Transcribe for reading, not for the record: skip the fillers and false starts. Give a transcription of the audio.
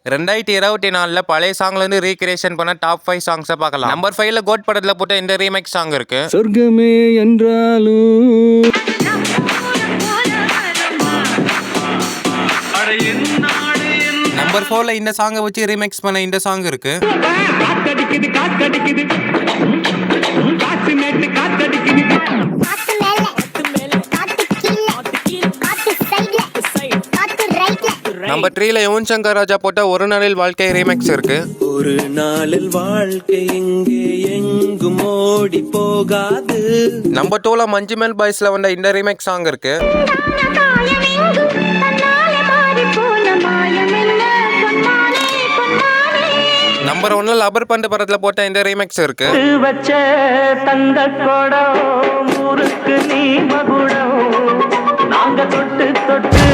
2024 பழைய சாங்ல இருந்து ரீக்ரியேஷன் பண்ண டாப் 5 சாங்ஸை பார்க்கலாம். நம்பர் 5ல கோட் படத்துல போட்ட இந்த ரீமேக் சாங் இருக்கு. சொர்க்கமே என்றாலும் நம்பர் 4ல இந்த சாங்கை வச்சு ரீமேக்ஸ் பண்ண இந்த சாங் இருக்கு. நம்பர் 3ல யுவன் சங்கர் ராஜா போட்ட ஒரு நாளில் வாழ்க்கை ரீமேக்ஸ் இருக்கு. ஒரு நாளில் வாழ்க்கை எங்கே எங்கும் ஓடி போகாது. நம்பர் 2ல மஞ்சுமெல் பாய்ஸ்ல வந்த இந்த ரீமேக் சாங் இருக்கு. நம்பர் 1ல லப்பர் பந்து படத்துல போட்ட இந்த ரீமேக்ஸ் இருக்கு. வச்ச தந்த கொடம் ஊருக்கு நீ மகுடம் நாங்க தொட்டு தொட்டு